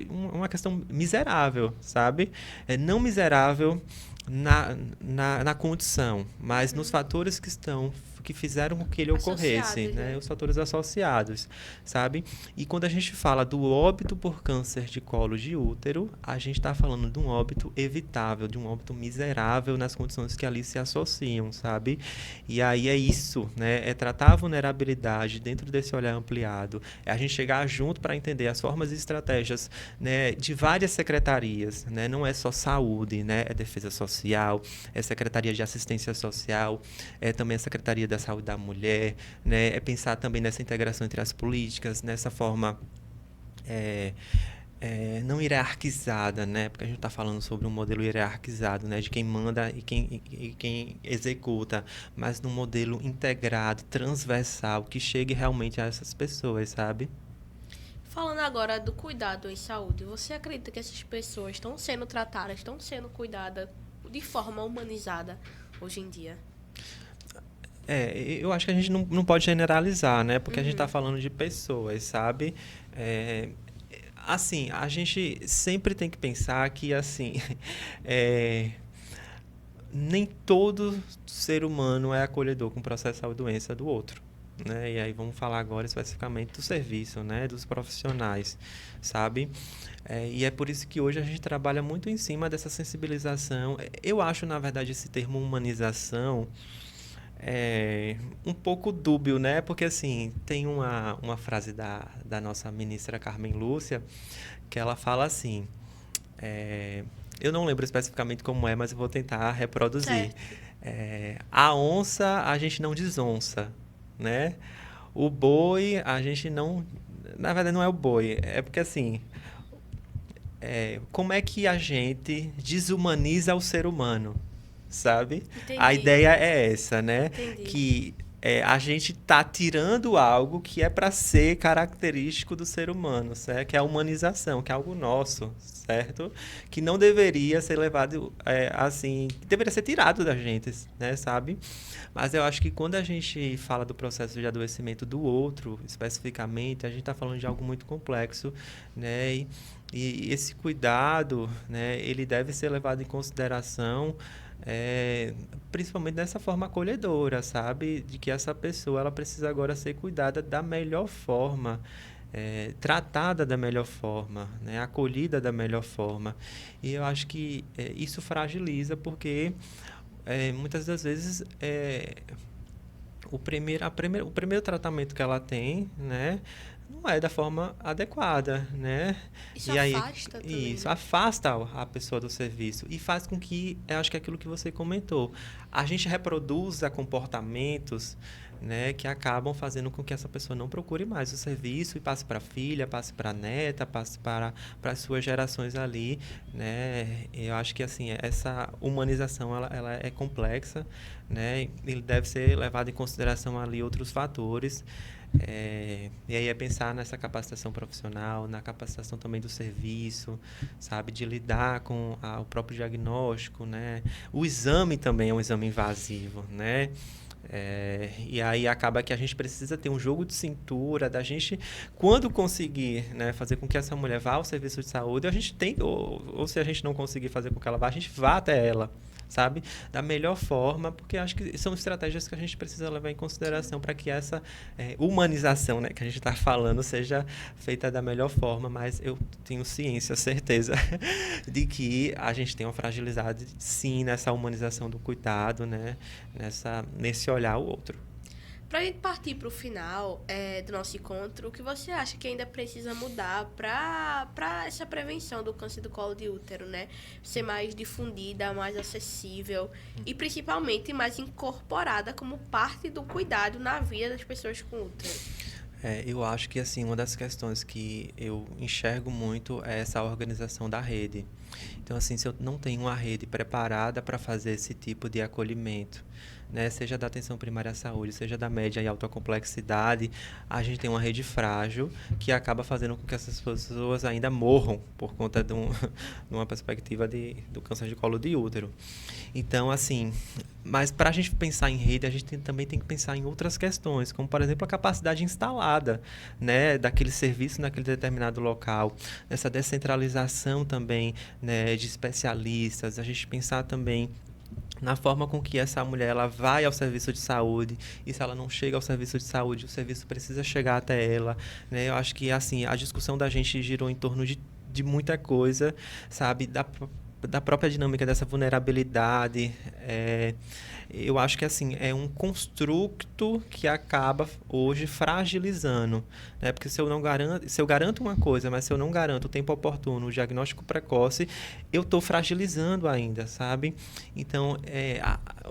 uma questão miserável, sabe? Não miserável na condição, mas nos fatores que fizeram com que ele ocorresse, né? Os fatores associados, sabe? E quando a gente fala do óbito por câncer de colo de útero, a gente está falando de um óbito evitável, de um óbito miserável nas condições que ali se associam, sabe? E aí é isso, né? É tratar a vulnerabilidade dentro desse olhar ampliado, é a gente chegar junto para entender as formas e estratégias, né, de várias secretarias, né? Não é só saúde, né? É defesa social, é secretaria de assistência social, é também a secretaria da saúde da mulher, né? É pensar também nessa integração entre as políticas, nessa forma não hierarquizada, né? Porque a gente está falando sobre um modelo hierarquizado, né? De quem manda e quem executa, mas num modelo integrado, transversal, que chegue realmente a essas pessoas, sabe? Falando agora do cuidado em saúde, você acredita que essas pessoas estão sendo tratadas, estão sendo cuidadas de forma humanizada hoje em dia? Eu acho que a gente não pode generalizar, né? Porque a gente está falando de pessoas, sabe? Assim, a gente sempre tem que pensar que, assim, nem todo ser humano é acolhedor com o processo de saúde e doença do outro, né? E aí vamos falar agora especificamente do serviço, né? Dos profissionais, sabe? E é por isso que hoje a gente trabalha muito em cima dessa sensibilização. Eu acho, na verdade, esse termo humanização um pouco dúbio, né? Porque, assim, tem uma frase da nossa ministra Carmen Lúcia, que ela fala assim, eu não lembro especificamente como mas eu vou tentar reproduzir. A onça, a gente não desonça, né? O boi, a gente não... Na verdade, não é o boi, é porque, assim... como é que a gente desumaniza o ser humano? Sabe? Entendi. A ideia é essa, né? Entendi. Que a gente está tirando algo que é para ser característico do ser humano, certo? Que é a humanização, que é algo nosso, certo? Que não deveria ser levado assim, que deveria ser tirado da gente, né, sabe? Mas eu acho que quando a gente fala do processo de adoecimento do outro, especificamente, a gente está falando de algo muito complexo, né? E esse cuidado, né, ele deve ser levado em consideração, principalmente dessa forma acolhedora, sabe? De que essa pessoa ela precisa agora ser cuidada da melhor forma, tratada da melhor forma, né? Acolhida da melhor forma. E eu acho que isso fragiliza porque muitas das vezes o primeiro tratamento que ela tem, né, não é da forma adequada, né? Isso E aí afasta também, isso né? afasta a pessoa do serviço e faz com que, eu acho que é aquilo que você comentou, a gente reproduza comportamentos, né, que acabam fazendo com que essa pessoa não procure mais o serviço e passe para a filha, passe para a neta, passe para as suas gerações ali, né? Eu acho que assim essa humanização ela é complexa, né? Ele deve ser levado em consideração ali outros fatores. E aí é pensar nessa capacitação profissional, na capacitação também do serviço, sabe, de lidar com o próprio diagnóstico, né? O exame também é um exame invasivo, né? E aí acaba que a gente precisa ter um jogo de cintura da gente, quando conseguir, né, fazer com que essa mulher vá ao serviço de saúde, a gente tem, ou se a gente não conseguir fazer com que ela vá, a gente vá até ela, sabe? Da melhor forma, porque acho que são estratégias que a gente precisa levar em consideração para que essa humanização, né, que a gente está falando seja feita da melhor forma, mas eu tenho ciência, certeza de que a gente tem uma fragilidade, sim, nessa humanização do cuidado, né, nesse olhar o outro. Pra gente partir pro final do nosso encontro, o que você acha que ainda precisa mudar pra essa prevenção do câncer do colo de útero, né? Ser mais difundida, mais acessível e principalmente mais incorporada como parte do cuidado na vida das pessoas com útero? Eu acho que assim uma das questões que eu enxergo muito é essa organização da rede. Então, assim, se eu não tenho uma rede preparada para fazer esse tipo de acolhimento, né, seja da atenção primária à saúde, seja da média e alta complexidade, a gente tem uma rede frágil que acaba fazendo com que essas pessoas ainda morram por conta de uma perspectiva do câncer de colo de útero. Então, assim, mas para a gente pensar em rede, a gente também tem que pensar em outras questões, como, por exemplo, a capacidade instalada, né, daquele serviço naquele determinado local, essa descentralização também, né, de especialistas, a gente pensar também na forma com que essa mulher ela vai ao serviço de saúde, e se ela não chega ao serviço de saúde, o serviço precisa chegar até ela, né? Eu acho que assim a discussão da gente girou em torno de muita coisa, sabe, da própria dinâmica dessa vulnerabilidade. Eu acho que assim é um construto que acaba hoje fragilizando, né? Porque se eu garanto uma coisa, mas se eu não garanto o tempo oportuno, o diagnóstico precoce, eu estou fragilizando ainda, sabe? Então,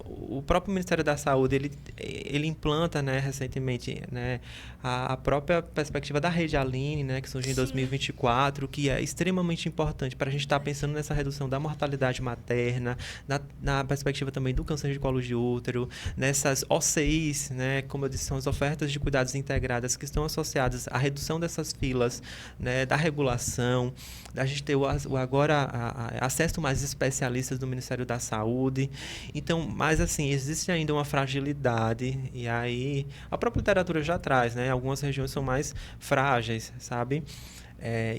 o próprio Ministério da Saúde ele implanta, né, recentemente, né, a própria perspectiva da Rede Aline, né, que surgiu em 2024, que é extremamente importante para a gente estar pensando nessa redução da mortalidade materna, na perspectiva também do câncer de colo de útero, nessas OCIs, né, como eu disse, são as ofertas de cuidados integradas que estão associadas à redução dessas filas, né, da regulação, da gente ter acesso mais especialistas do Ministério da Saúde. Então, mas assim, existe ainda uma fragilidade, e aí a própria literatura já traz, né, algumas regiões são mais frágeis, sabe?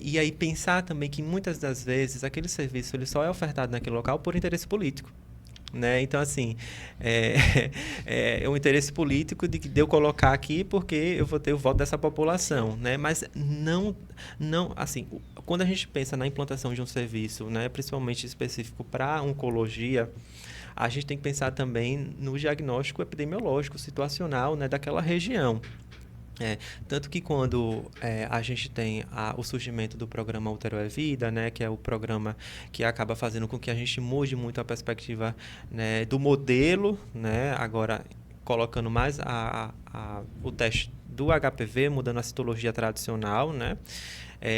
E aí pensar também que muitas das vezes aquele serviço ele só é ofertado naquele local por interesse político, né? Então, assim, é um interesse político de eu colocar aqui porque eu vou ter o voto dessa população, né? Mas não, assim, quando a gente pensa na implantação de um serviço, né, principalmente específico para oncologia, a gente tem que pensar também no diagnóstico epidemiológico, situacional, né, daquela região. Tanto que quando a gente tem o surgimento do programa Útero é Vida, né, que é o programa que acaba fazendo com que a gente mude muito a perspectiva, né, do modelo, né, agora colocando mais o teste do HPV, mudando a citologia tradicional, né,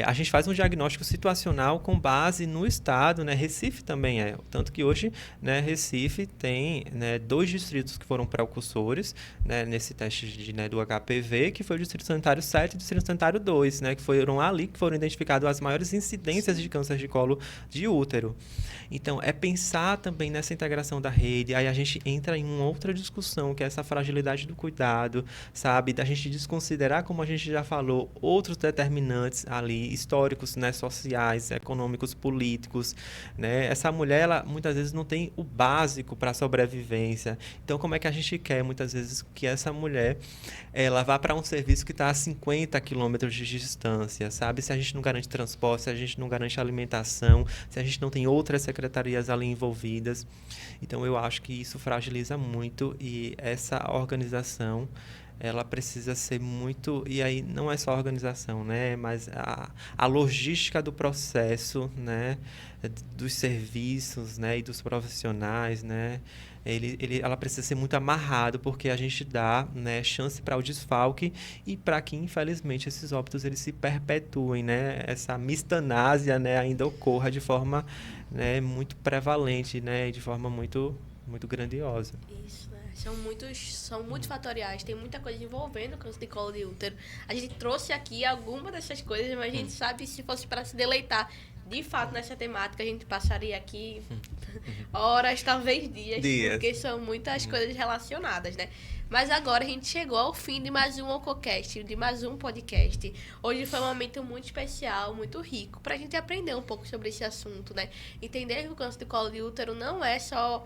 A gente faz um diagnóstico situacional com base no estado, né? Recife também tanto que hoje, né, Recife tem, né, 2 distritos que foram precursores, né, nesse teste né, do HPV, que foi o Distrito Sanitário 7 e o Distrito Sanitário 2, né, que foram ali que foram identificadas as maiores incidências de câncer de colo de útero. Então, é pensar também nessa integração da rede, aí a gente entra em uma outra discussão, que é essa fragilidade do cuidado, sabe? Da gente desconsiderar, como a gente já falou, outros determinantes ali, históricos, né, sociais, econômicos, políticos, né? Essa mulher, ela muitas vezes não tem o básico para a sobrevivência. Então, como é que a gente quer, muitas vezes, que essa mulher ela vá para um serviço que está a 50 quilômetros de distância, sabe? Se a gente não garante transporte, se a gente não garante alimentação, se a gente não tem outras secretarias ali envolvidas. Então, eu acho que isso fragiliza muito e essa organização ela precisa ser muito... E aí, não é só a organização, né? Mas a logística do processo, né? Dos serviços, né? E dos profissionais, né? Ela precisa ser muito amarrado, porque a gente dá, né, chance para o desfalque e para que, infelizmente, esses óbitos eles se perpetuem, né? Essa mistanásia, né, ainda ocorra de forma, né, muito prevalente, né? De forma muito, muito grandiosa. Isso, né? São multifatoriais, tem muita coisa envolvendo o câncer de colo de útero. A gente trouxe aqui algumas dessas coisas, mas a gente sabe se fosse para se deleitar de fato nessa temática, a gente passaria aqui horas, talvez dias, porque são muitas coisas relacionadas, né? Mas agora a gente chegou ao fim de mais um OcoCast, de mais um podcast. Hoje foi um momento muito especial, muito rico, pra gente aprender um pouco sobre esse assunto, né? Entender que o câncer de colo de útero não é só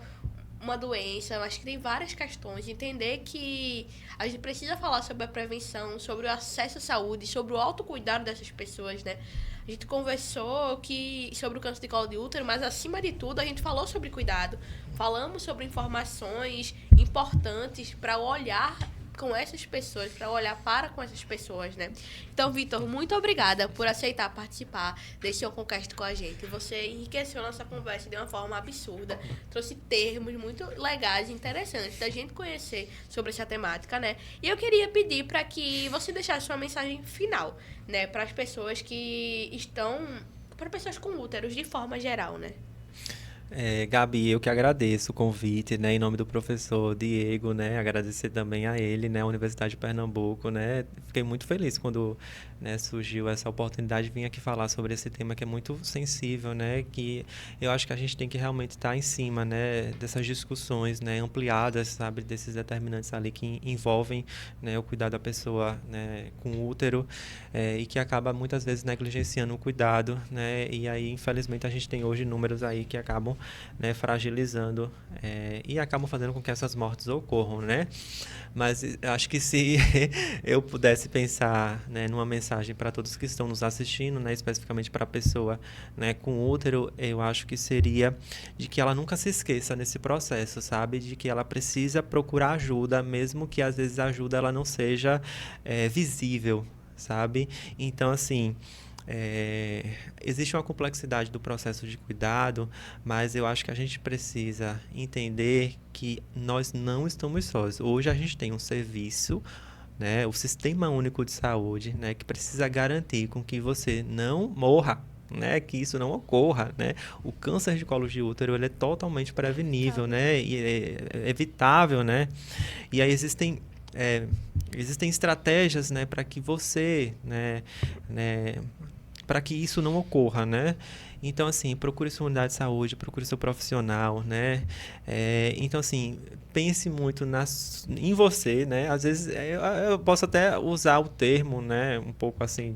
uma doença, mas que tem várias questões. Entender que a gente precisa falar sobre a prevenção, sobre o acesso à saúde, sobre o autocuidado dessas pessoas, né? A gente conversou sobre o câncer de colo de útero, mas acima de tudo a gente falou sobre cuidado. Falamos sobre informações importantes para olhar com essas pessoas, para olhar com essas pessoas, né? Então, Vitor, muito obrigada por aceitar participar desse OcoCast com a gente. Você enriqueceu nossa conversa de uma forma absurda, trouxe termos muito legais e interessantes da gente conhecer sobre essa temática, né? E eu queria pedir para que você deixasse uma mensagem final, né, para as pessoas para pessoas com úteros de forma geral, né? Gabi, eu que agradeço o convite, né, em nome do professor Diego, né, agradecer também a ele, né, a Universidade de Pernambuco, né, fiquei muito feliz quando, né, surgiu essa oportunidade de vir aqui falar sobre esse tema que é muito sensível, né, que eu acho que a gente tem que realmente estar em cima, né, dessas discussões, né, ampliadas, sabe, desses determinantes ali que envolvem, né, o cuidado da pessoa, né, com útero, e que acaba muitas vezes negligenciando o cuidado, né, e aí infelizmente a gente tem hoje números aí que acabam, né, fragilizando e acabam fazendo com que essas mortes ocorram, né? Mas acho que se eu pudesse pensar, né, numa mensagem para todos que estão nos assistindo, né, especificamente para a pessoa, né, com útero, eu acho que seria de que ela nunca se esqueça nesse processo, sabe? De que ela precisa procurar ajuda, mesmo que às vezes a ajuda ela não seja visível, sabe? Então, assim... existe uma complexidade do processo de cuidado, mas eu acho que a gente precisa entender que nós não estamos sós. Hoje a gente tem um serviço, né, o Sistema Único de Saúde, né, que precisa garantir com que você não morra, né, que isso não ocorra, né? O câncer de colo de útero ele é totalmente prevenível, né, e é evitável, né? E aí existem estratégias, né, para que você, né, para que isso não ocorra, né? Então, assim, procure sua unidade de saúde, procure seu profissional, né? Então, assim, pense muito em você, né? Às vezes, eu posso até usar o termo, né? Um pouco assim...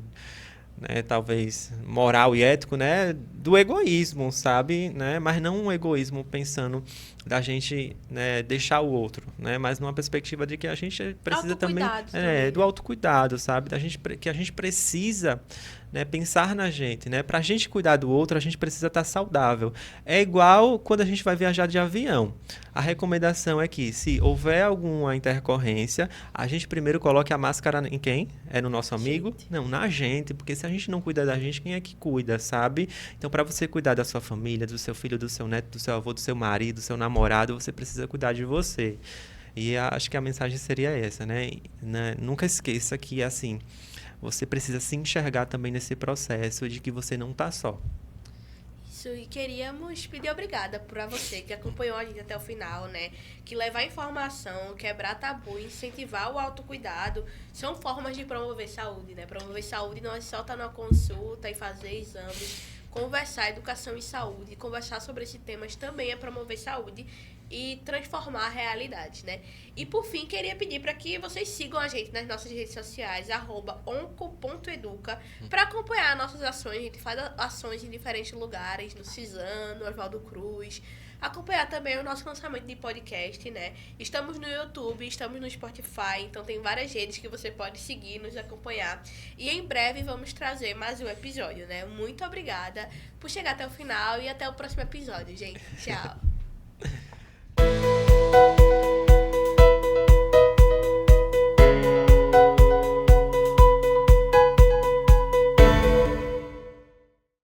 né, talvez moral e ético, né, do egoísmo, sabe, né, mas não um egoísmo pensando da gente, né, deixar o outro, né, mas numa perspectiva de que a gente precisa também do autocuidado, sabe, que a gente precisa, né, pensar na gente, né, pra gente cuidar do outro, a gente precisa estar saudável. É igual quando a gente vai viajar de avião. A recomendação é que, se houver alguma intercorrência, a gente primeiro coloque a máscara em quem? É no nosso amigo? Não, na gente, porque se a gente não cuida da gente, quem é que cuida, sabe? Então, para você cuidar da sua família, do seu filho, do seu neto, do seu avô, do seu marido, do seu namorado, você precisa cuidar de você. E acho que a mensagem seria essa, né? Nunca esqueça que, assim, você precisa se enxergar também nesse processo de que você não está só. Isso, e queríamos pedir obrigada para você que acompanhou a gente até o final, né? Que levar informação, quebrar tabu, incentivar o autocuidado são formas de promover saúde, né? Promover saúde não é só estar na consulta e fazer exames. Conversar educação e saúde, conversar sobre esses temas também é promover saúde e transformar a realidade, né? E por fim, queria pedir para que vocês sigam a gente nas nossas redes sociais, @onco.educa, para acompanhar nossas ações. A gente faz ações em diferentes lugares, no Cisano, no Oswaldo Cruz. Acompanhar também o nosso lançamento de podcast, né? Estamos no YouTube, estamos no Spotify, então tem várias redes que você pode seguir, nos acompanhar. E em breve vamos trazer mais um episódio, né? Muito obrigada por chegar até o final e até o próximo episódio, gente. Tchau!